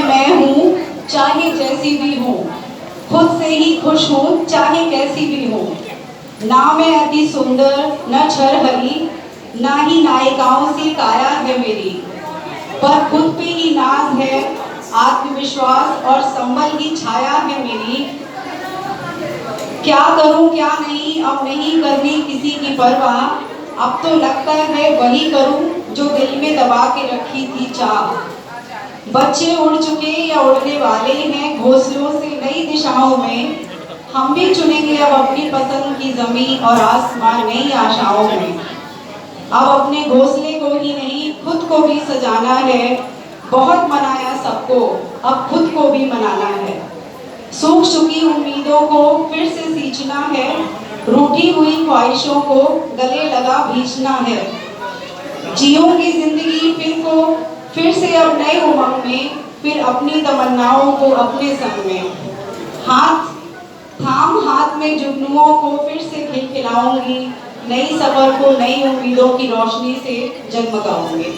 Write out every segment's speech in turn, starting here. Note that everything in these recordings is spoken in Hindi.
मैं हूँ चाहे जैसी भी हूँ, खुद से ही खुश हूँ चाहे कैसी भी हूँ। ना मैं अति सुंदर न छरहरी, ना ही नायिकाओं सी काया है मेरी, पर खुद पे ही नाज है, आत्मविश्वास और संबल की छाया है मेरी। क्या करूं क्या नहीं, अब नहीं करनी किसी की परवाह, अब तो लगता है वही करूं जो दिल में दबा के रखी थी चाह। बच्चे उड़ चुके या उड़ने वाले हैं घोंसलों से नई दिशाओं में, हम भी चुनेंगे अब अपनी पसंद की जमीन और आसमान नई आशाओं में। अब अपने घोंसले को ही नहीं खुद को भी सजाना है, बहुत मनाया सबको अब खुद को भी मनाना है। सूख चुकी उम्मीदों को फिर से सींचना है, रूठी हुई ख्वाहिशों को गले लगा भींचना है। जियोंगी जिंदगी फिर से अब नए उमंग में, फिर अपनी तमन्नाओं को अपने संग में। हाथ थाम हाथ में जुगनुओं को फिर से खिलखिलाऊंगी, नई सफर को नई उम्मीदों की रोशनी से जगमगाऊंगी।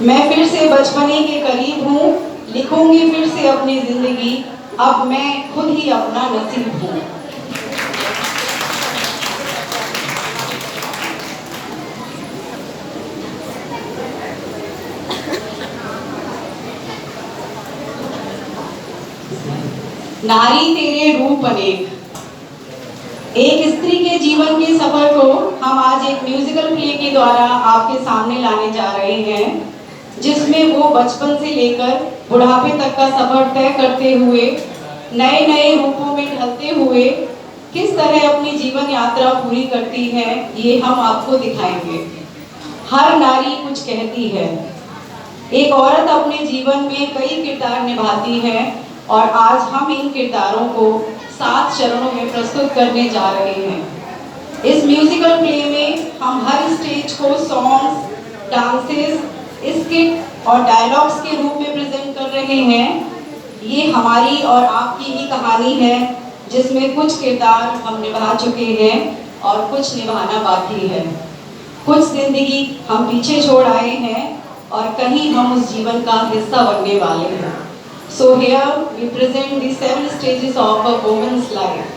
मैं फिर से बचपने के करीब हूँ, लिखूंगी फिर से अपनी जिंदगी, अब मैं खुद ही अपना नसीब हूँ। नारी तेरे रूप अनेक, एक स्त्री के जीवन के सफर को हम आज एक म्यूजिकल प्ले के द्वारा आपके सामने लाने जा रहे हैं, जिसमें वो बचपन से लेकर बुढ़ापे तक का सफर तय करते हुए नए नए रूपों में ढलते हुए किस तरह अपनी जीवन यात्रा पूरी करती है, ये हम आपको दिखाएंगे। हर नारी कुछ कहती है, एक औरत अपने जीवन में कई किरदार निभाती है और आज हम इन किरदारों को 7 चरणों में प्रस्तुत करने जा रहे हैं। इस म्यूजिकल प्ले में हम हर स्टेज को सॉन्ग्स, डांसेस, स्किट और डायलॉग्स के रूप में प्रेजेंट कर रहे हैं। ये हमारी और आपकी ही कहानी है, जिसमें कुछ किरदार हम निभा चुके हैं और कुछ निभाना बाकी है। कुछ जिंदगी हम पीछे छोड़ आए हैं और कहीं हम उस जीवन का हिस्सा बनने वाले हैं। So here we present the 7 stages of a woman's life.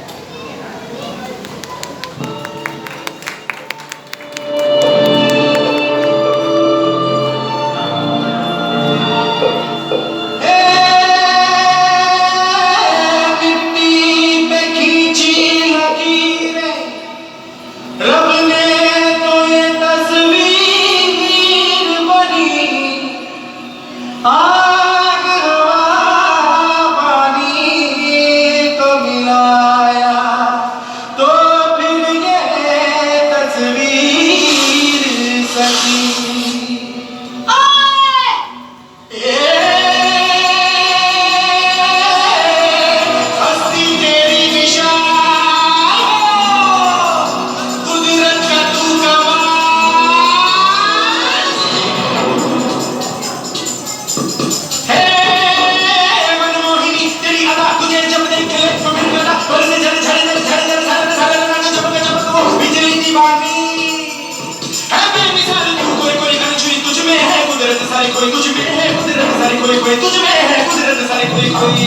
कोई तुझ में है कुदरत सारी, कोई तुझ में है कुदरत सारी, कोई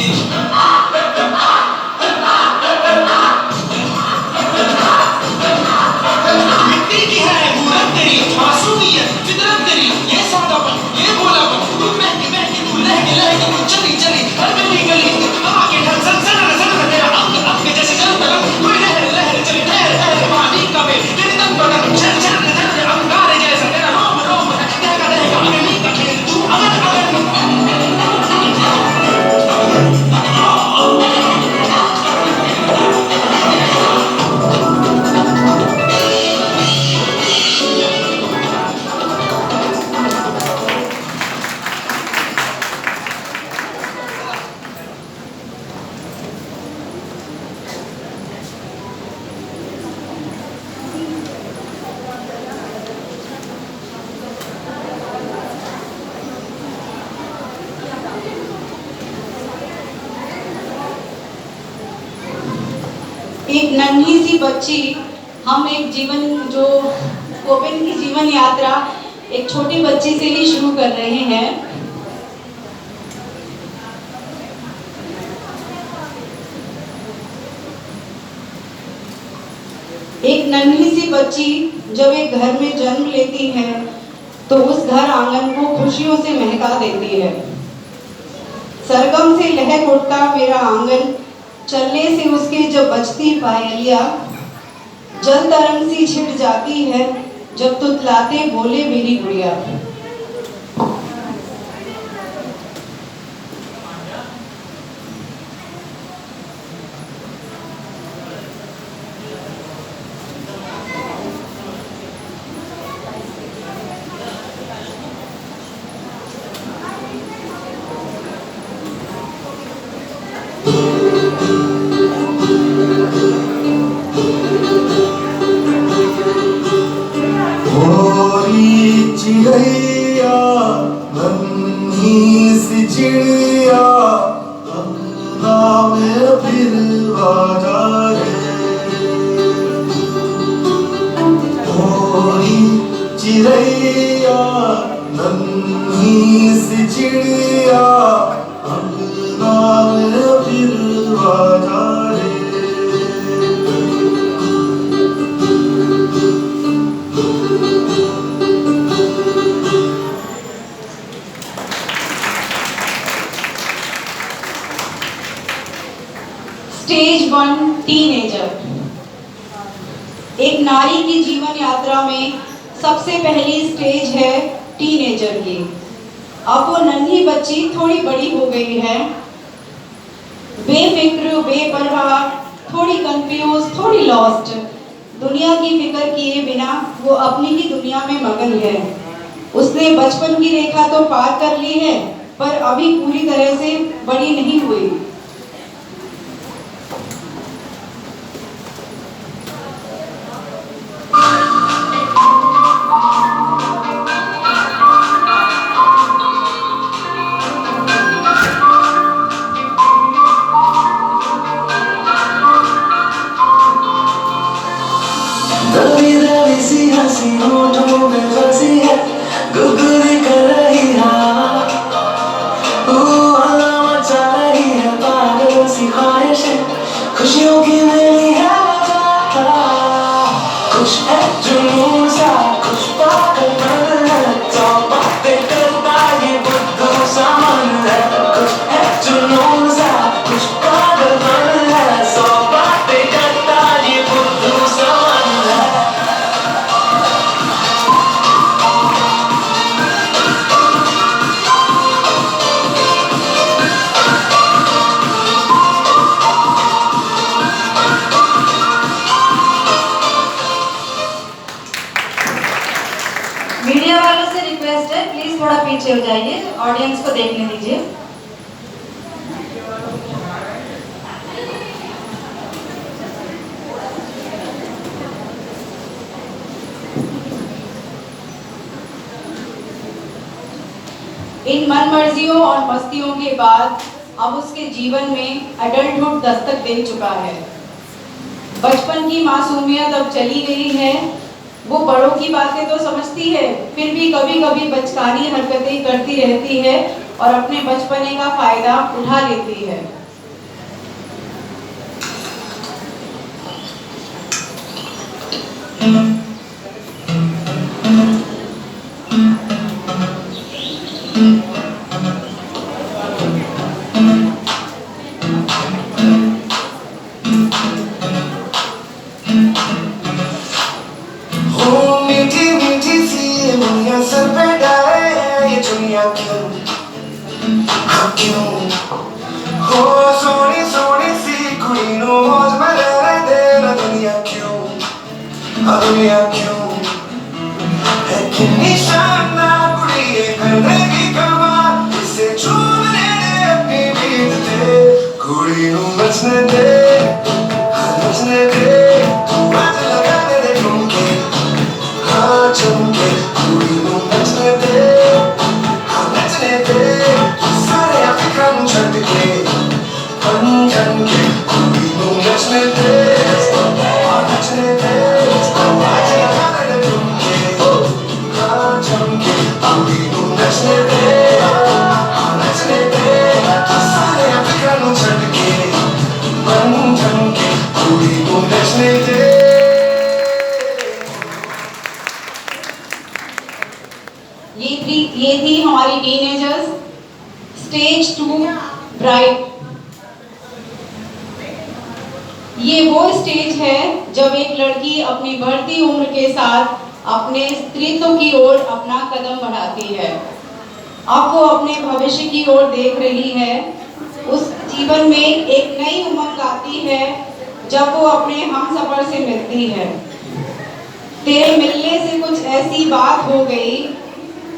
मिट्टी की है मूरत तेरी, मासूमियत फितरत तेरी, ये सादापन ये भोलापन, तू महके महके तू लहके लहके तू चली चली हर गली गली, हवा के ढंग सन सन सन तेरा अंग अंग जैसे चल तलक, कोई लहर लहर चली ठहर ठहर पानी का वे तेरे तन पर चल चल चल अंगारे जैसा तेरा रोम रोम कहका रहेगा अगली का खेल तू अगर एक नन्ही सी बच्ची, हम एक जीवन जो कोविन की जीवन यात्रा एक छोटी बच्ची से ही शुरू कर रहे हैं। एक नन्ही सी बच्ची जब एक घर में जन्म लेती है तो उस घर आंगन को खुशियों से महका देती है। सरगम से लहक उठता मेरा आंगन, चलने से उसके जब बजती पायलिया, जल तरंग सी छिड़ जाती है जब तुतलाते बोले मेरी गुड़िया। चिड़ैया नन्ही सी चिड़िया अंगना में फिर आजा रे। थोड़ी चिड़ैया नन्ही सी चिड़िया अंगना में फिर आजा रे। Stage 1 teenager. एक नारी की जीवन यात्रा में सबसे पहली स्टेज है टीनेजर की। अब वो नन्ही बच्ची थोड़ी बड़ी हो गई है, बेफिक्र बेपरवाह, थोड़ी कंफ्यूज, थोड़ी लॉस्ट। दुनिया की फिक्र किए बिना वो अपनी ही दुनिया में मगन है। उसने बचपन की रेखा तो पार कर ली है पर अभी पूरी तरह से बड़ी नहीं हुई। दबी दबी सी हंसी होठों में फंसी है, गुदगुदी कर रही है, हवा मचा रही है, पागलों सी ख्वाहिशें खुशियों की मिली है वजह। खुश है जुनून सा, खुश पागलपन है, तो बातें करता ये बुद्धू सा मन है। खुश है जुनून सा, खुश पागलपन है, सौ बातें करता ये बुद्धू सा मन है। मीडिया वालों से रिक्वेस्ट है, प्लीज थोड़ा पीछे हो जाइए, ऑडियंस को देखने दीजिए। इन मनमर्जियों और मस्तियों के बाद अब उसके जीवन में अडल्टहुड दस्तक दे चुका है। बचपन की मासूमियत अब चली गई है। वो बड़ों की बातें तो समझती है, फिर भी कभी कभी बचकानी हरकतें करती रहती है और अपने बचपने का फायदा उठा लेती है। मीठी मीठी सी मुनिया सर पे डाले, ये चुनिया क्यों, हाँ क्यों। हो सोनी सोनी सी कुड़ी नो मौज में रहने देना, दुनिया क्यों, हाँ दुनिया क्यों। है कितनी शानदार कुड़ी ये करने की कमाल, इसे छूने दे अपनी बीत दे, कुड़ी नो नचने दे, हाँ नचने दे। तू आज लगाने दे ठुमके, हाँ चमके, कुड़ी नो नचने दे, हाँ नचने दे। सारे अफ्रीकन झटके बन के, कुड़ी नो नचने दे, हाँ नचने दे। आज लगाने दे ठुमके, हाँ चमके, कुड़ी नो नचने दे, हाँ नचने दे। सारे अफ्रीकन झटके बन के, कुड़ी नो नचने दे। ये थी हमारी टीनेजर्स। Stage 2 bride. ये वो स्टेज है जब एक लड़की अपनी बढ़ती उम्र के साथ अपने स्त्रीत्व की ओर अपना कदम बढ़ाती है। अब वो अपने भविष्य की ओर देख रही है। उस जीवन में एक नई उमंग आती है जब वो अपने हमसफर से मिलती है। तेरे मिलने से कुछ ऐसी बात हो गई,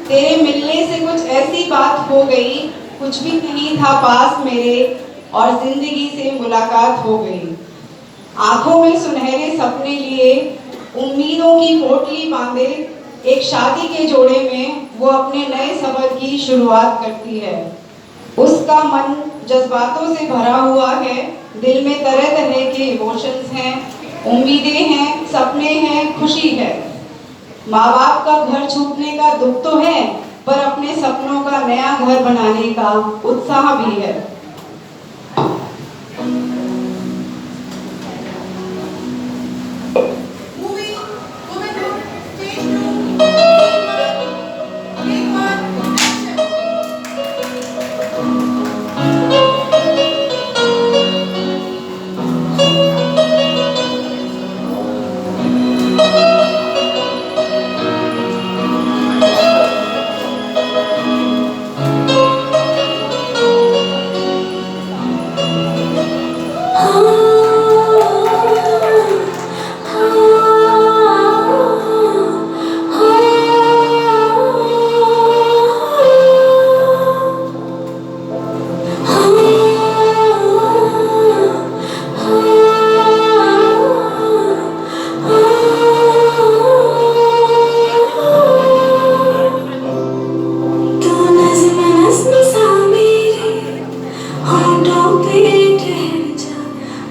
तेरे मिलने से कुछ ऐसी बात हो गई, कुछ भी नहीं था पास मेरे और जिंदगी से मुलाकात हो गई। आंखों में सुनहरे सपने लिए उम्मीदों की पोटली बांधे एक शादी के जोड़े में वो अपने नए सफर की शुरुआत करती है। उसका मन जज्बातों से भरा हुआ है, दिल में तरह तरह के इमोशंस हैं, उम्मीदें हैं, सपने हैं, खुशी है। माँ बाप का घर छूटने का दुख तो है, पर अपने सपनों का नया घर बनाने का उत्साह भी है।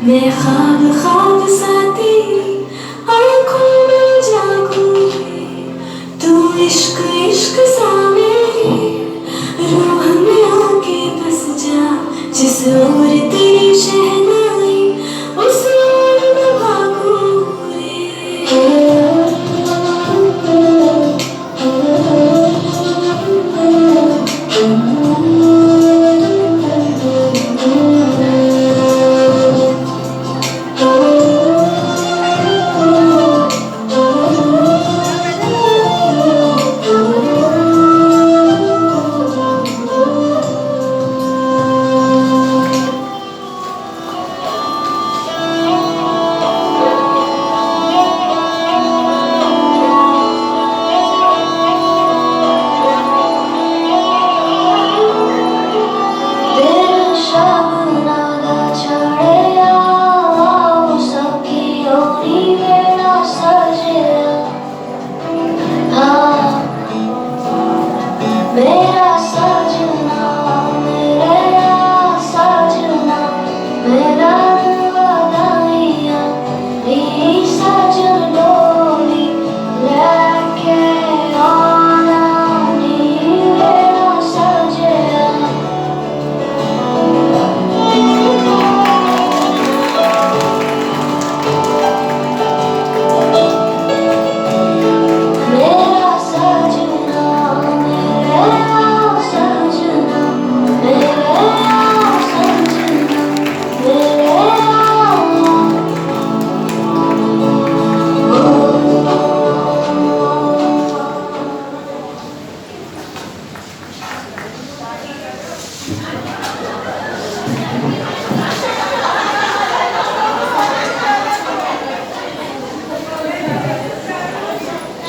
मैं ख्वाब ख्वाब सा तेरी आँखों में जागूंगी, तू इश्क इश्क सा मेरी रूह में आके बस जा। जिस ओर तेरी शहनाई उस ओर मैं भागूं रे।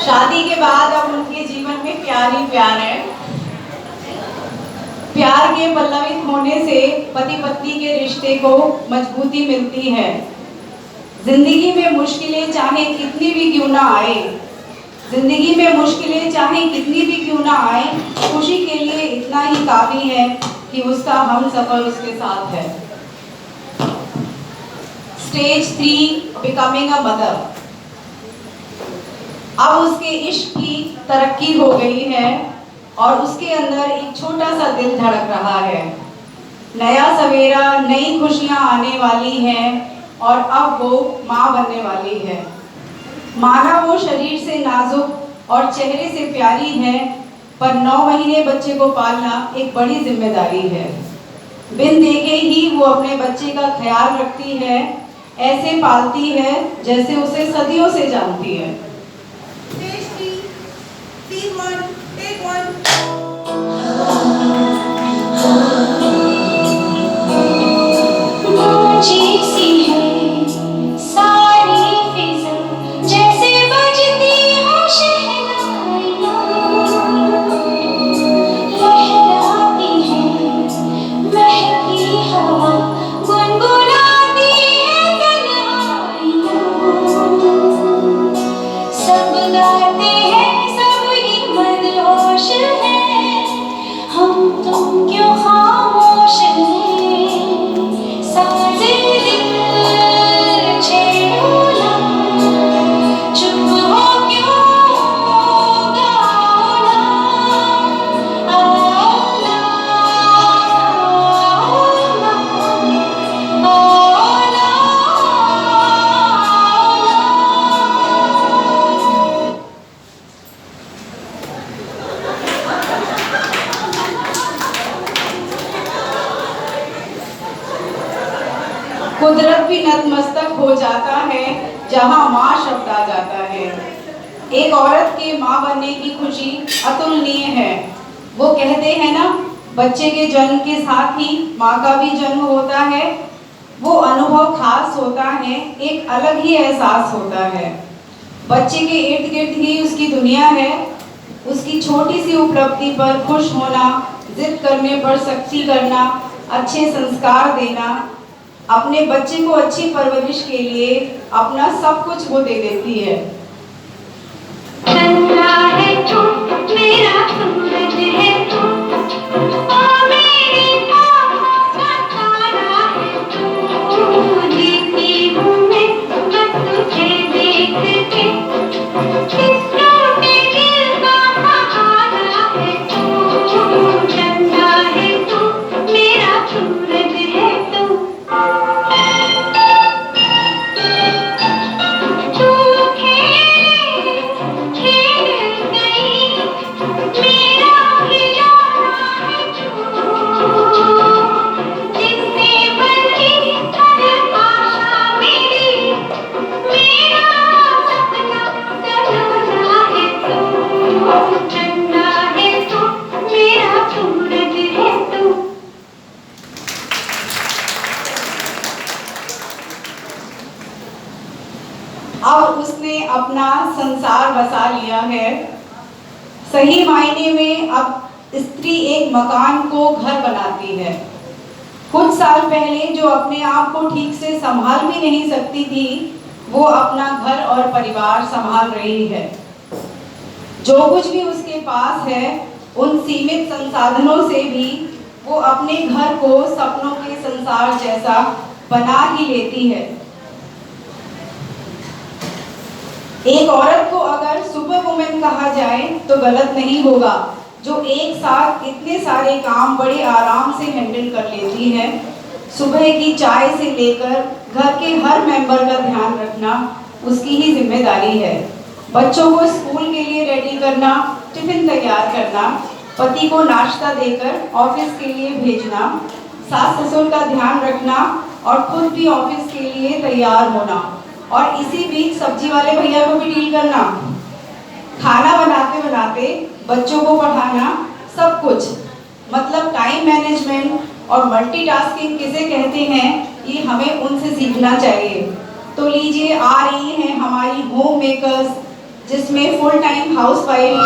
शादी के बाद अब उनके जीवन में प्यार ही प्यार है। प्यार के पल्लवित होने से पति पत्नी के रिश्ते को मजबूती मिलती है। जिंदगी में मुश्किलें चाहे कितनी भी क्यों ना आए, जिंदगी में मुश्किलें चाहे कितनी भी क्यों ना आए, खुशी के लिए इतना ही काफी है कि उसका हम सफर उसके साथ है। Stage 3 becoming a mother. अब उसके इश्क की तरक्की हो गई है और उसके अंदर एक छोटा सा दिल धड़क रहा है। नया सवेरा, नई खुशियां आने वाली हैं और अब वो माँ बनने वाली है। माना वो शरीर से नाजुक और चेहरे से प्यारी है, पर 9 महीने बच्चे को पालना एक बड़ी जिम्मेदारी है। बिन देखे ही वो अपने बच्चे का ख्याल रखती है, ऐसे पालती है जैसे उसे सदियों से जानती है। कुदरत भी नतमस्तक हो जाता है जहाँ माँ शब्द आ जाता है। एक औरत के माँ बनने की खुशी अतुलनीय है। वो कहते हैं ना, बच्चे के जन्म के साथ ही माँ का भी जन्म होता है। वो अनुभव खास होता है, एक अलग ही एहसास होता है। बच्चे के इर्द गिर्द ही उसकी दुनिया है। उसकी छोटी सी उपलब्धि पर खुश होना, जिद करने पर सख्ती करना, अच्छे संस्कार देना, अपने बच्चे को अच्छी परवरिश के लिए अपना सब कुछ वो दे देती है। अब उसने अपना संसार बसा लिया है। सही मायने में अब स्त्री एक मकान को घर बनाती है। कुछ साल पहले जो अपने आप को ठीक से संभाल भी नहीं सकती थी, वो अपना घर और परिवार संभाल रही है। जो कुछ भी उसके पास है, उन सीमित संसाधनों से भी वो अपने घर को सपनों के संसार जैसा बना ही लेती है। एक औरत को अगर सुपर वुमेन कहा जाए तो गलत नहीं होगा, जो एक साथ इतने सारे काम बड़े आराम से हैंडल कर लेती है। सुबह की चाय से लेकर घर के हर मेंबर का ध्यान रखना उसकी ही जिम्मेदारी है। बच्चों को स्कूल के लिए रेडी करना, टिफिन तैयार करना, पति को नाश्ता देकर ऑफिस के लिए भेजना, सास ससुर का ध्यान रखना और खुद भी ऑफिस के लिए तैयार होना, और इसी बीच सब्जी वाले भैया को भी डील करना, खाना बनाते बनाते बच्चों को पढ़ाना, सब कुछ। मतलब टाइम मैनेजमेंट और मल्टीटास्किंग किसे कहते हैं, ये हमें उनसे सीखना चाहिए। तो लीजिए, आ रही हैं हमारी होम मेकर्स, जिसमें फुल टाइम हाउसवाइफ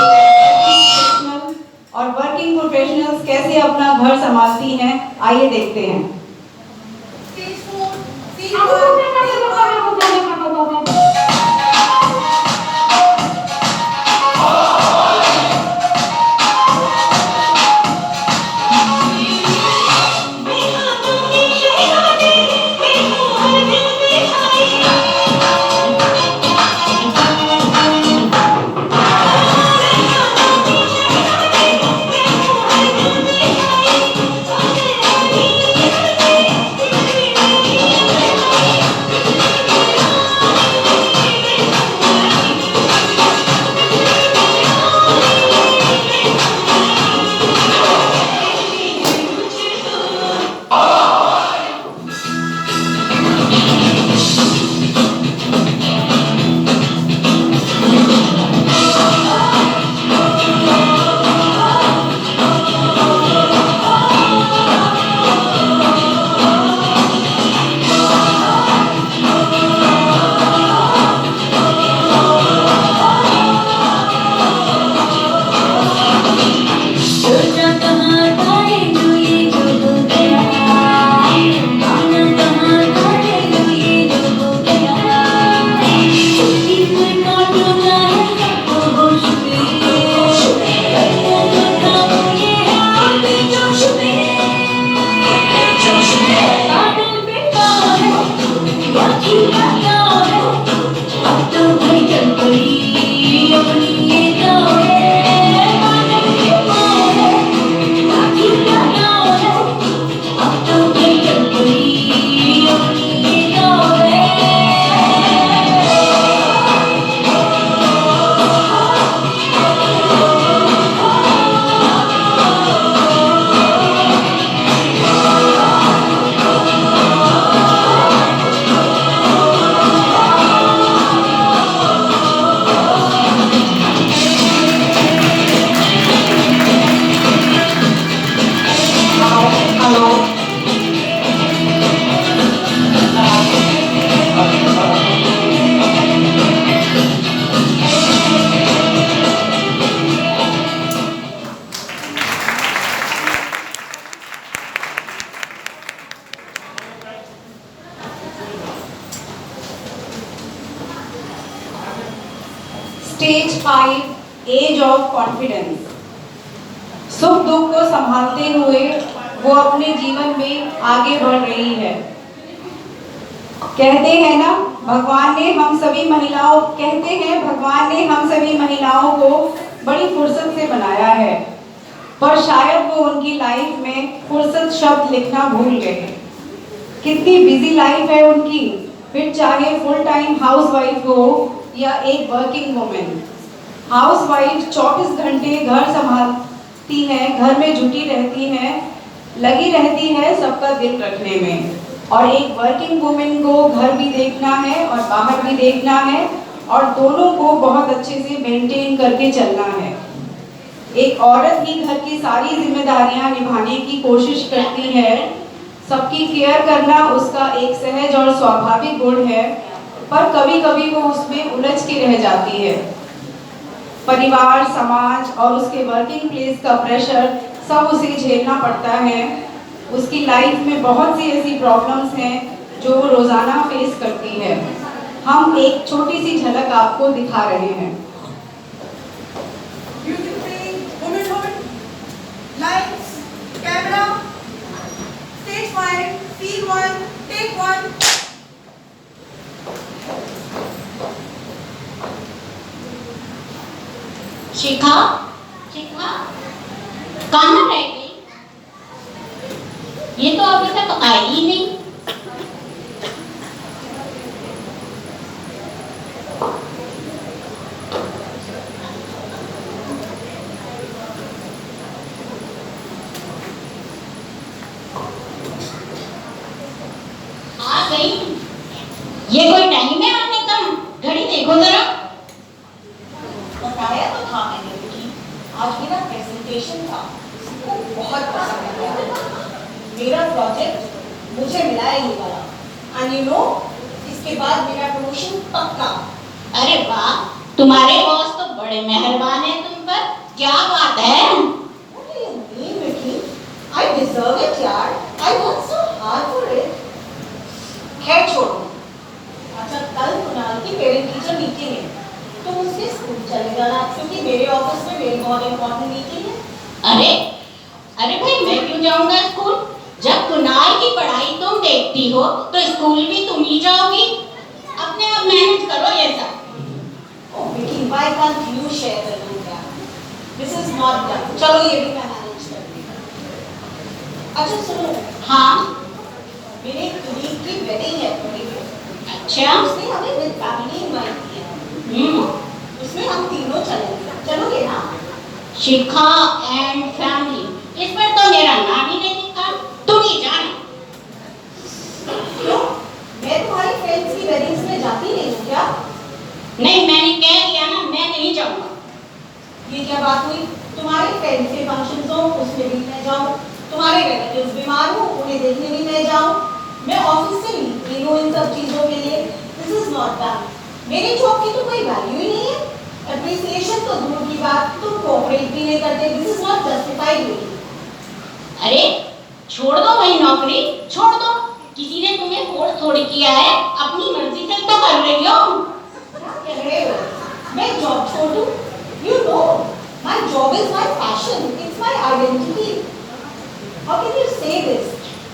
और वर्किंग प्रोफेशनल्स कैसे अपना घर संभालती हैं, आइए देखते हैं। Stage 5 age of confidence. सुख दुख को संभालते हुए वो अपने जीवन में आगे बढ़ रही है। कहते हैं ना, भगवान ने हम सभी महिलाओं को बड़ी फुर्सत से बनाया है, पर शायद वो उनकी लाइफ में फुर्सत शब्द लिखना भूल गए। कितनी बिजी लाइफ है उनकी, फिर चाहे फुल टाइम हाउसवाइफ हो या एक वर्किंग वुमेन। हाउसवाइफ 24 घंटे घर संभालती है, घर में जुटी रहती है, लगी रहती है सबका दिल रखने में। और एक वर्किंग वुमेन को घर भी देखना है और बाहर भी देखना है, और दोनों को बहुत अच्छे से मेंटेन करके चलना है। एक औरत ही घर की सारी जिम्मेदारियां निभाने की कोशिश करती है। सबकी केयर करना उसका एक सहज और स्वाभाविक गुण है, पर कभी कभी वो उसमें उलझ के रह जाती है। परिवार, समाज और उसके वर्किंग प्लेस का प्रेशर सब उसे झेलना पड़ता है। उसकी लाइफ में बहुत सी ऐसी प्रॉब्लम्स हैं जो वो रोज़ाना फेस करती है। हम एक छोटी सी झलक आपको दिखा रहे हैं। Lights, camera, stage 5, scene 1, take 1. शिखा, शिखा, कहाँ रह गई? ये तो अभी तक आई ही नहीं। आ गई? ये कोई टाइम है आने का? घड़ी देखो जरा। बताया तो था मैंने बेटी, आज मेरा प्रेजेंटेशन था, सबको बहुत पसंद आया। मेरा प्रोजेक्ट मुझे मिला है ये वाला, एंड यू नो, इसके बाद मेरा प्रमोशन पक्का। अरे वाह, तुम्हारे बॉस तो बड़े मेहरबान हैं तुम पर। क्या बात है? What do you mean, Vicky? I deserve it, यार। I worked so hard for it. खैर छोड़ो। अच्छा, कल कुणाल की पेरेंट टीचर मीटिंग है, तुम उसके स्कूल चले जाना, क्योंकि मेरे ऑफिस में मेरी बहुत इंपॉर्टेंट मीटिंग है। अरे अरे भाई, मैं क्यों जाऊंगा स्कूल? जब कुणाल की पढ़ाई तुम देखती हो तो स्कूल भी तुम ही जाओगी। अपने आप मैनेज करो ये सब। Oh, Vicky, why can't you share the load, यार? This is not done. चलो ये भी मैं मैनेज करती हूँ। अच्छा सुनो, हाँ, मेरे कुलीग की वेडिंग है 20 अच्छा। उसने हमें विद फैमिली इनवाइट किया। उसमें हम तीनों चलेंगे, चलोगे ना? शिखा एंड फैमिली, इस पर तो मेरा नाम ही नहीं लिखा। तुम ही जाना। क्यों? मैं तुम्हारी फ्रेंड्स की वेडिंग्स में जाती नहीं हूँ क्या? नहीं, मैंने कह दिया ना, मैं नहीं जाऊंगा। ये क्या बात हुई? तुम्हारे फ्रेंड्स के फंक्शंस हो उसमें भी मैं जाऊँ, तुम्हारे रिलेटिव्स बीमार हो उन्हें देखने भी मैं जाऊँ, मैं ऑफिस से लीव हूँ इन सब चीज़ों के लिए। This is not done. मेरी जॉब की तो कोई वैल्यू ही नहीं है। एप्रिसिएशन तो दूर की बात, तुम कोऑपरेट भी नहीं करते। दिस इज नॉट जस्टिफाइड वे। अरे छोड़ दो वही नौकरी, छोड़ दो। किसी ने तुम्हें फोर्स थोड़ी किया है, अपनी मर्जी से तो कर रही हो। क्या कह रहे हो? मैं जॉब छोड़ दूँ? You know, my job is my passion. It's my identity. How can you say this?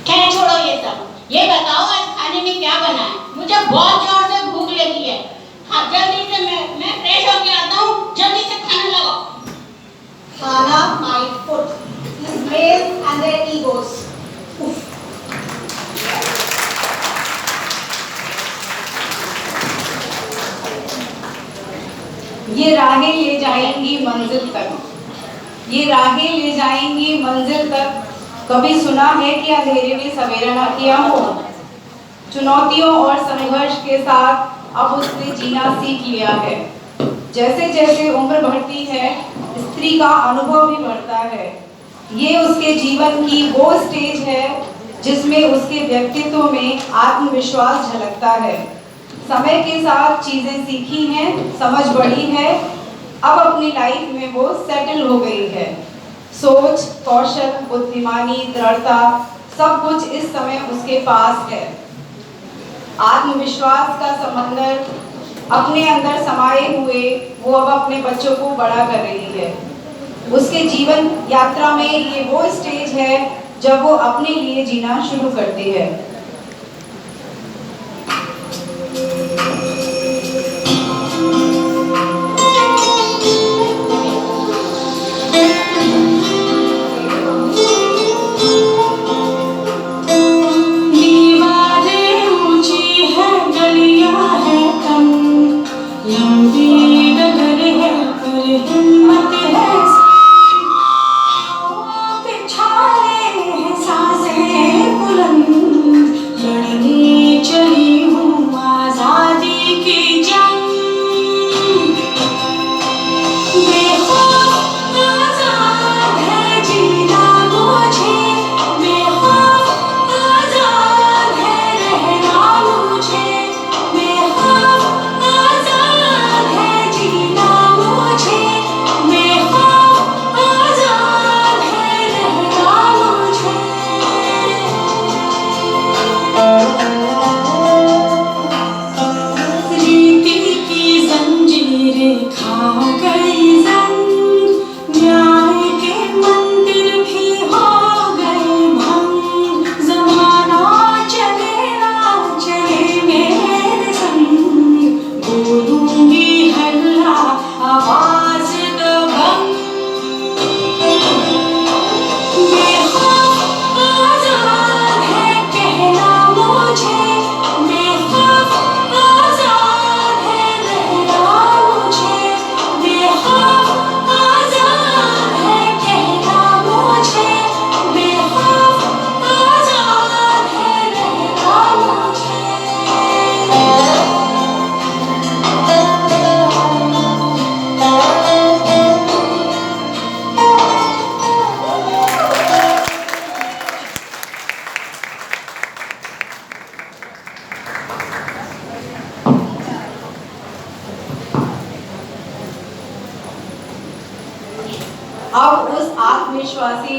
खैर छोड़ो ये सब। ये बताओ आज खाने में क्या बना है? मुझे बहुत जोर से भूख लगी है। हाँ, जल्दी से मैं फ्रेश होके आता हूँ। जल्दी से खाना लगाओ। Hana, my foot. These males and their egos. Oof. ये राहें ले जाएंगी मंजिल तक, ये राहें ले जाएंगी मंजिल तक। कभी सुना है कि अंधेरे में सवेरा ना किया हो? चुनौतियों और संघर्ष के साथ अब उसने जीना सीख लिया है। जैसे जैसे उम्र बढ़ती है, स्त्री का अनुभव भी बढ़ता है। ये उसके जीवन की वो स्टेज है जिसमें उसके व्यक्तित्व में आत्मविश्वास झलकता है। समय के साथ चीज़ें सीखी हैं, समझ बढ़ी है, अब अपनी लाइफ में वो सेटल हो गई है। सोच, कौशल, बुद्धिमानी, दृढ़ता, सब कुछ इस समय उसके पास है। आत्मविश्वास का समंदर अपने अंदर समाये हुए वो अब अपने बच्चों को बड़ा कर रही है। उसके जीवन यात्रा में ये वो स्टेज है जब वो अपने लिए जीना शुरू करती है। अब उस आत्मविश्वासी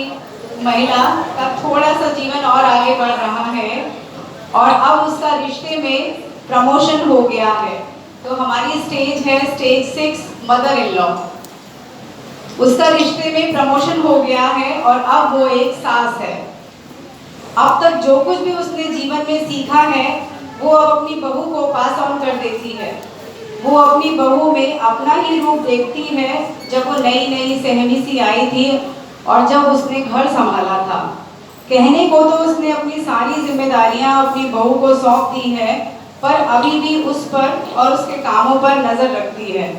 महिला का थोड़ा सा जीवन और आगे बढ़ रहा है और अब उसका रिश्ते में प्रमोशन हो गया है। तो हमारी स्टेज है स्टेज 6, मदर इन लॉ। उसका रिश्ते में प्रमोशन हो गया है और अब वो एक सास है। अब तक जो कुछ भी उसने जीवन में सीखा है वो अब अपनी बहू को पास ऑन कर देती है। वो अपनी बहू में अपना ही रूप देखती है जब वो नई नई सहमी सी आई थी और जब उसने घर संभाला था। कहने को तो उसने अपनी सारी जिम्मेदारियां अपनी बहू को सौंप दी है, पर अभी भी उस पर और उसके कामों पर नजर रखती है।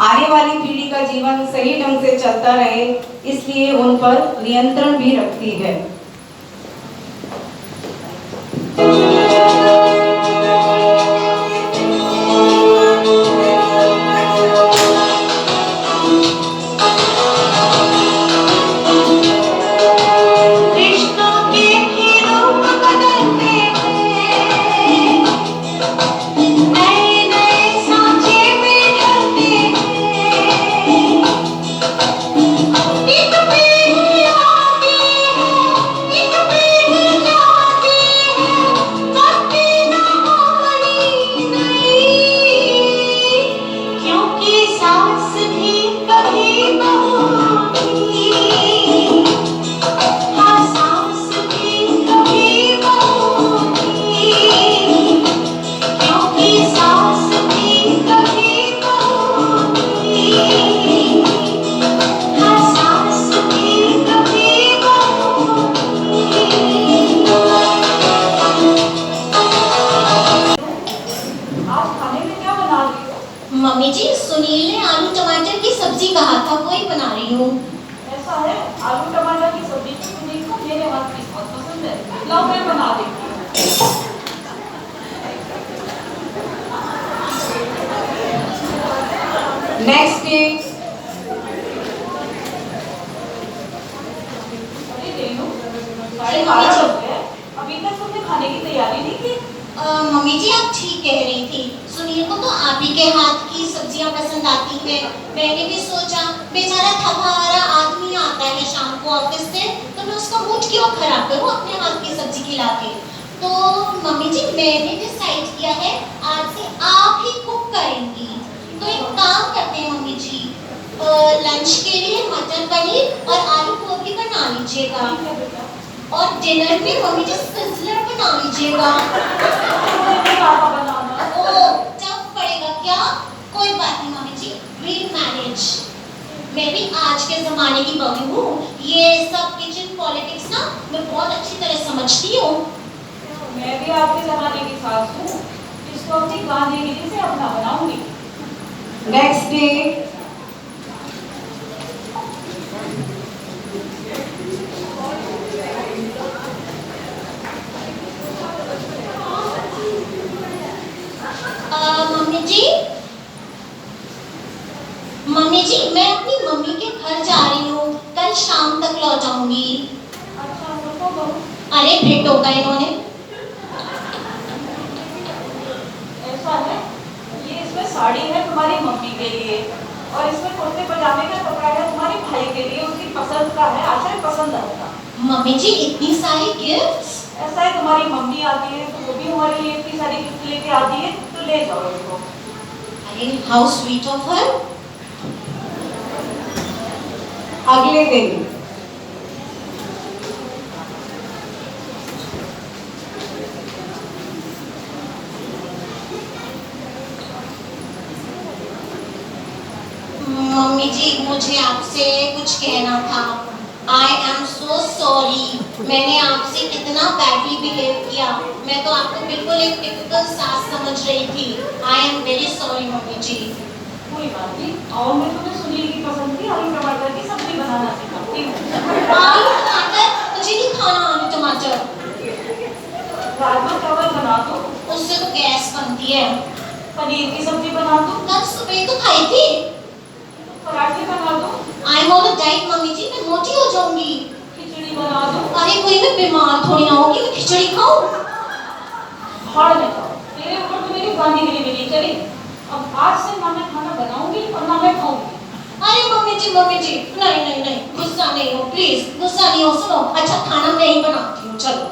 आने वाली पीढ़ी का जीवन सही ढंग से चलता रहे इसलिए उन पर नियंत्रण भी रखती है। मम्मी जी, सुनील ने आलू टमाटर की सब्जी कहा था, वही बना रही हूँ। ऐसा है, आलू टमाटर की सब्जी तो सुनील को मेरे हाथ की बहुत पसंद है। लाओ मैं बना देती हूँ। नेक्स्ट डे अभी तक तुमने खाने की तैयारी नहीं की? मम्मी जी, आप ठीक कह रही थी। सुनील को तो आप ही के हाथ की सब्जियां पसंद आती है। मैंने भी सोचा बेचारा थका हारा आदमी आता है शाम को ऑफिस से, तो मैं उसका मूड क्यों खराब करूं अपने हाथ की सब्जी खिला के। तो मम्मी जी मैंने डिसाइड किया है आज से आप ही कुक करेंगी। तो एक काम करते हैं मम्मी जी, लंच के लिए मटर पनीर और आलू गोभी बना लीजिएगा और डिनर में मम्मी जी सिज़लर बना लीजिएगा। ओ टफ पड़ेगा क्या? कोई बात नहीं मम्मी जी, रीमैनेज। मैं भी आज के ज़माने की बहू हूँ, ये सब किचन पॉलिटिक्स ना मैं बहुत अच्छी तरह समझती हूँ। मैं भी आपके ज़माने की सास हूँ, जिसको अपनी गांधीगिरी से अपना बनाऊंगी। Next day. मम्मी जी मैं अपनी मम्मी के घर जा रही हूँ, कल शाम तक लौट आऊंगी। अच्छा रुको बहू। अरे भेंट होगा इन्होंने। ऐसा है, ये इसमें साड़ी है तुम्हारी मम्मी के लिए और इसमें कुर्ते पजामे का कपड़ा है तुम्हारे भाई के लिए, उसकी पसंद का है, आशा है पसंद आएगा। मम्मी जी इतनी सारी गिफ्ट्स। ऐसा है तुम्हारी मम्मी आती है तो वो भी हमारे लिए इतनी सारी गिफ्ट लेके आती है, तो ले जाओ इसको। अरे हाउ स्वीट ऑफ हर। अगले दिन। मम्मी जी मुझे आपसे कुछ कहना था। आई एम सो सॉरी, मैंने आपसे कितना बैडली बिहेव किया। मैं तो आपको बिल्कुल एक टिपिकल सास समझ रही थी। I am very sorry mummy ji. कोई बात नहीं, और मैं तुम्हें सुनील की पसंद की आलू टमाटर की सब्जी बनाना सिखाती हूँ। आलू टमाटर मुझे नहीं खाना, आलू टमाटर। राजमा चावल बना दो, उससे तो गैस बनती है। पनीर की सब्जी बना दो, कल सुबह तो खाई थी। पराठे बना दो, I am on a diet mummy ji, मैं मोटी हो जाऊंगी। खिचड़ी बना दो। अरे कोई मैं बीमार थोड़ी ना होगी, मैं खिचड़ी खाऊं। हाड़ में खाओ, तेरे ऊपर तो मेरी गांधीगिरी भी नहीं चली। अब आज से ना मैं खाना बनाऊंगी और ना मैं खाऊंगी। अरे मम्मी जी नहीं नहीं नहीं, गुस्सा नहीं हो प्लीज, गुस्सा नहीं हो। सुनो अच्छा खाना मैं ही बनाती हूँ, चलो।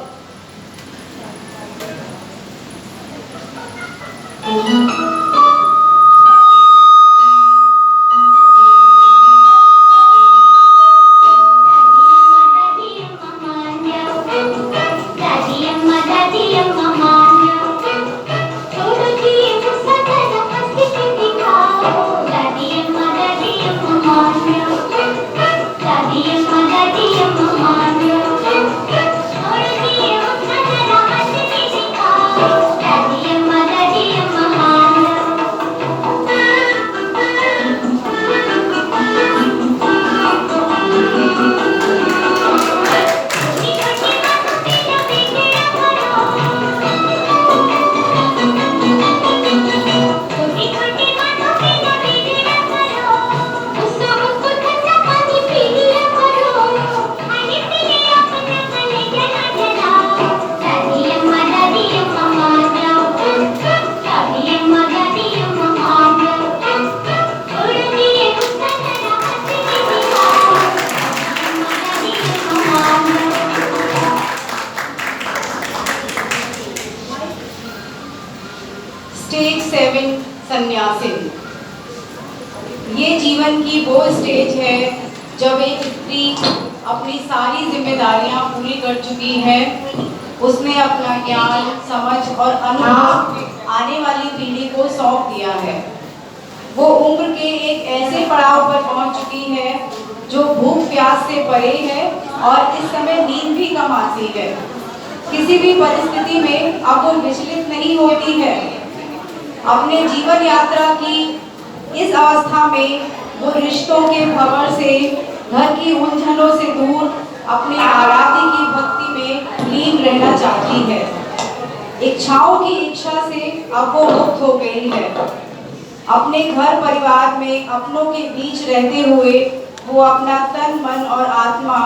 स्टेज 7 सन्यासिनी। ये जीवन की वो स्टेज है जब एक स्त्री अपनी सारी जिम्मेदारियां पूरी कर चुकी है। उसने अपना ज्ञान, समझ और अनुभव आने वाली पीढ़ी को सौंप दिया है। वो उम्र के एक ऐसे पड़ाव पर पहुंच चुकी है जो भूख प्यास से परे है और इस समय नींद भी कम आती है। किसी भी परिस्थिति में अब वो विचलित नहीं होती है। अपने जीवन यात्रा की इस अवस्था में वो रिश्तों के भंवर से, घर की उलझनों से दूर अपने आराध्य की भक्ति में लीन रहना चाहती है। इच्छाओं की इच्छा से अब वो मुक्त हो गई है। अपने घर परिवार में अपनों के बीच रहते हुए वो अपना तन, मन और आत्मा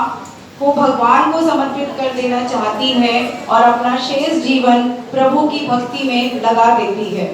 को भगवान को समर्पित कर देना चाहती है और अपना शेष जीवन प्रभु की भक्ति में लगा देती है।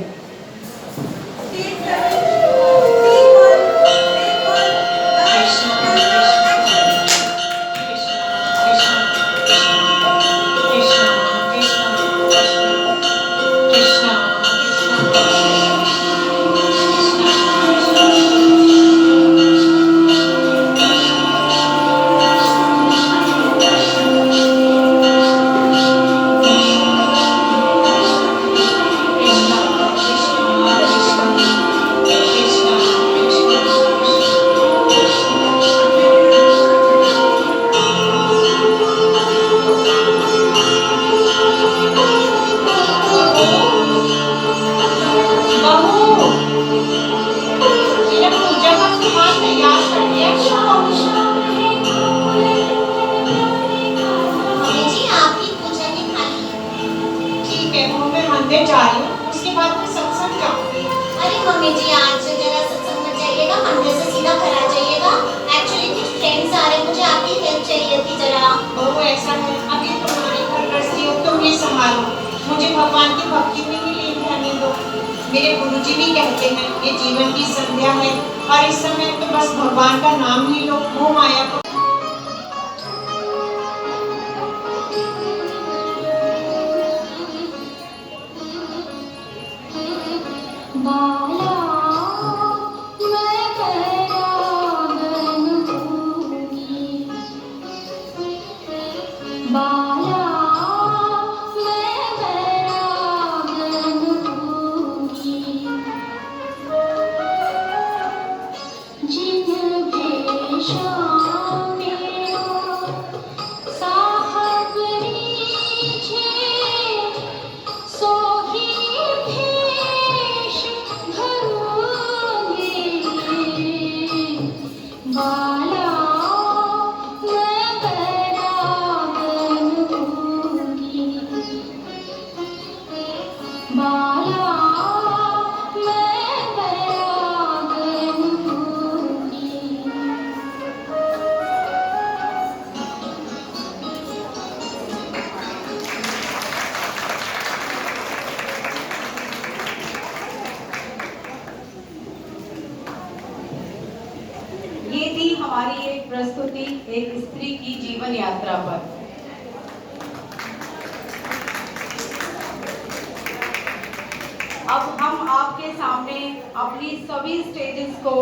जा रही हूँ, उसके बाद मैं सत्संग जाऊंगी। अरे मम्मी जी आज जरा सत्संग मत जाइएगा, मंदिर से सीधा घर आ जाइएगा। एक्चुअली कुछ फ्रेंड्स आ रहे हैं, मुझे आपकी हेल्प चाहिए थी जरा। वो ऐसा है, अभी तुम्हारे घर गृहस्थी हो, तुम ही संभालो, मुझे भगवान की भक्ति में ही लीन रहने दो। मेरे गुरुजी भी कहते हैं ये जीवन की संध्या है और इस समय तो बस भगवान का नाम ही लो, मोह माया को। बाला मैं बैरागन होगी, बाला मैं बैरागन होगी, जिन भेषों में साहब नीचे सोही भेष धरोगे, बाला मैं बैरागन होगी, बाला मैं बैरागन होगी। ये थी हमारी एक प्रस्तुति एक स्त्री की जीवन यात्रा पर। अब हम आपके सामने अपनी सभी स्टेजेस को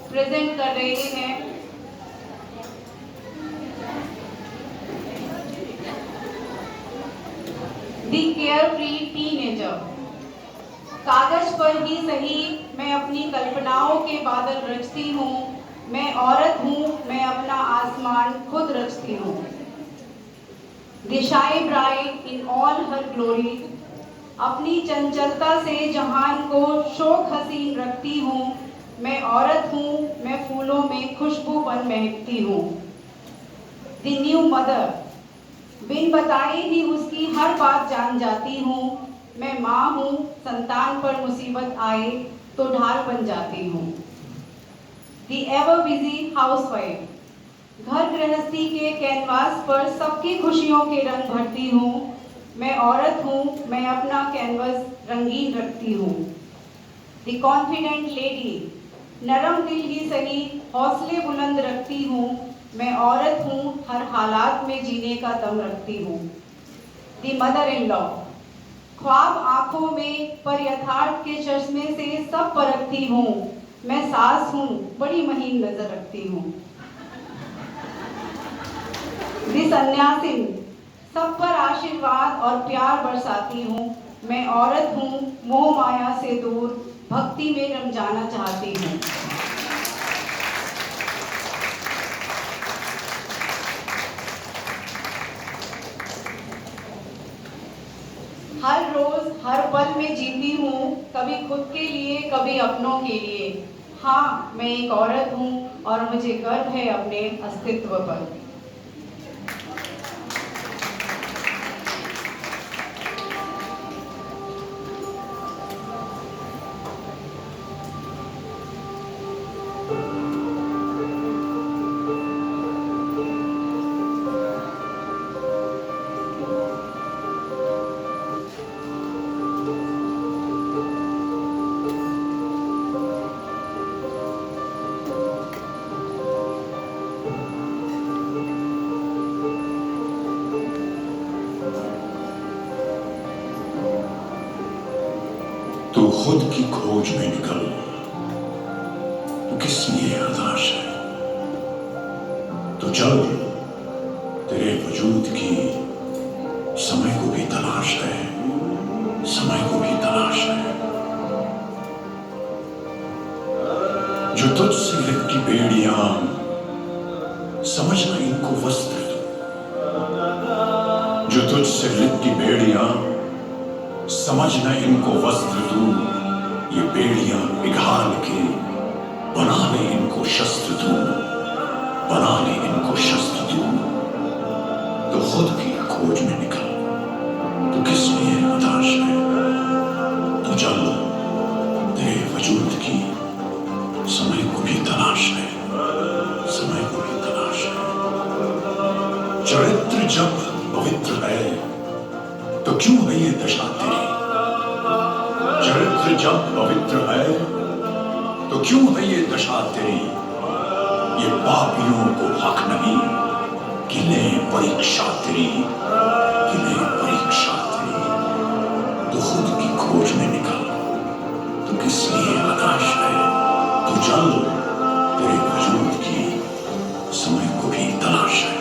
प्रेजेंट कर रहे हैं। दी केयरफ्री टीनेजर। कागज पर ही सही मैं अपनी कल्पनाओं के बादल रचती हूँ, मैं औरत हूँ, मैं अपना आसमान खुद रचती हूँ। द शाई bride in all her glory. अपनी चंचलता से जहान को शोक हसीन रखती हूँ, मैं औरत हूँ, मैं फूलों में खुशबूपन महकती हूँ। The new mother. बिन बताए ही उसकी हर बात जान जाती हूँ, मैं माँ हूँ, संतान पर मुसीबत आए तो ढाल बन जाती हूँ। The ever busy housewife. घर गृहस्थी के कैनवास पर सबकी खुशियों के रंग भरती हूँ, मैं औरत हूँ, मैं अपना कैनवस रंगीन रखती हूँ। The confident lady. नरम दिल ही सही हौसले बुलंद रखती हूँ, मैं औरत हूँ, हर हालात में जीने का दम रखती हूँ। The mother in law. ख्वाब आंखों में पर यथार्थ के चश्मे से सब परखती हूँ, मैं सास हूँ, बड़ी महीन नजर रखती हूँ। द सन्यासिन। सब पर आशीर्वाद और प्यार बरसाती हूँ, मैं औरत हूँ, मोह माया से दूर भक्ति में रम जाना चाहती हूँ। हर रोज हर पल में जीती हूँ, कभी खुद के लिए कभी अपनों के लिए। हाँ, मैं एक औरत हूँ और मुझे गर्व है अपने अस्तित्व पर। तू खुद की खोज में निकल, तू किस लिए हताश है? तो चल, तेरे वजूद की समय को भी तलाश है, समय को भी तलाश है। जो तुझसे लिपटी बेड़ियां, समझना इनको वस्त्र। जो तुझसे लिपटी बेड़ियां, समझना इनको वस्त्र तू। ये बेड़ियां पिघाल के बना ले इनको शस्त्र तू, बना ले इनको शस्त्र तू। तो खुद की खोज में निकल, तू किस लिए हताश है? पवित्र है तो क्यों है ये दशा तेरी? चरित्र जब पवित्र है तो क्यों है ये दशा तेरी? ये पापियों को हक नहीं कि ले परीक्षा तेरी, कि ले परीक्षा तेरी। तो खुद की खोज में निकल, तो किस लिए हताश है? तो चल, तेरे वजूद की समय को भी तलाश है।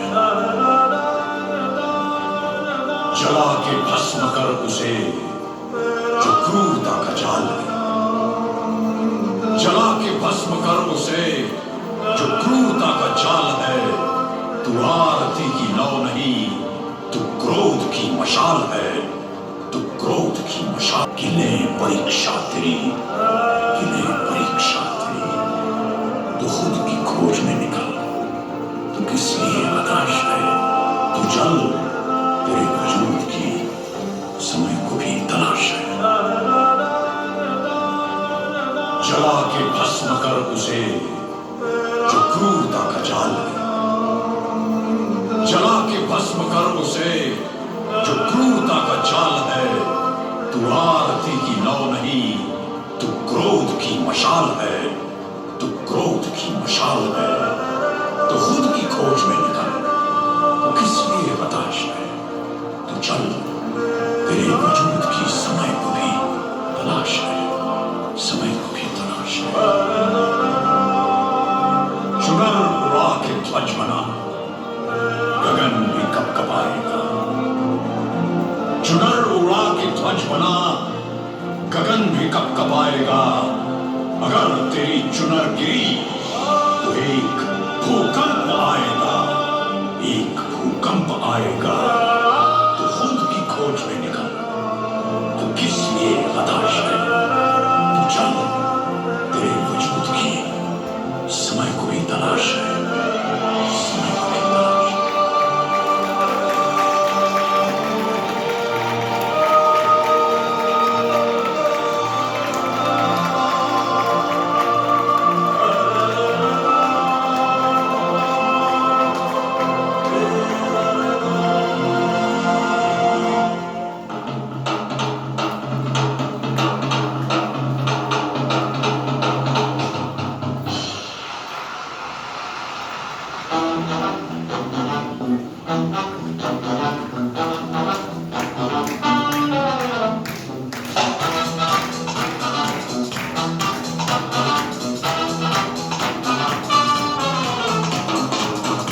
जला के भस्म कर उसे जो क्रूरता का जाल है, जला के भस्म कर उसे जो क्रूरता का जाल है। तू आरती की लौ नहीं, तू क्रोध की मशाल है, तू क्रोध की मशाल। किले परीक्षा तेरी, किले परीक्षा तेरी। तू खुद की खोज में निकल, तू किस लिए हताश है? तू चल, तेरे वजूद की समय को भी तलाश है। जला के भस्म कर उसे जो क्रूरता का जाल है, जला के भस्म कर उसे जो क्रूरता का जाल है। तू आरती की लौ नहीं, तू क्रोध की मशाल है, तू क्रोध की मशाल है। तो खुद की खोज में निकल, तो किस लिए हताश है? तो चल, तेरे वजूद की समय को भी तलाश है, समय को भी तलाश है। चुनर उड़ा के ध्वज बना, गगन भी कपकपाएगा। चुनर उड़ा के ध्वज बना, गगन भी कपकपाएगा। अगर तेरी चुनर गिरी तो एक भूकंप आएगा, एक भूकंप आएगा। तो खुद की खोज में निकल, तो किस लिए हताश है? तो चल, तेरे वजूद की समय को भी तलाश है, समय को भी तलाश है।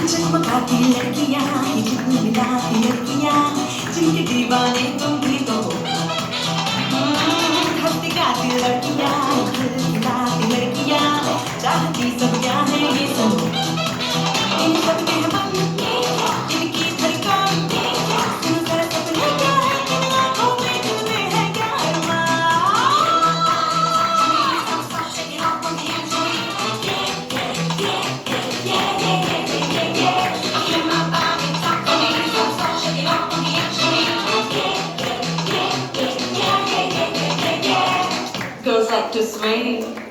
जगमगाती लड़कियां, झिलमिलाती लड़कियां, जिनके दीवाने तुम भी तो हो। हंसती गाती लड़कियां, खिलखिलाती लड़कियां, चाहती सब क्या है ये सब। इन सब के मन में, इनकी धड़कन में, सुनो जरा सपने क्या है, इन आँखों में तुमने है क्या अरमान। Girls like to sway.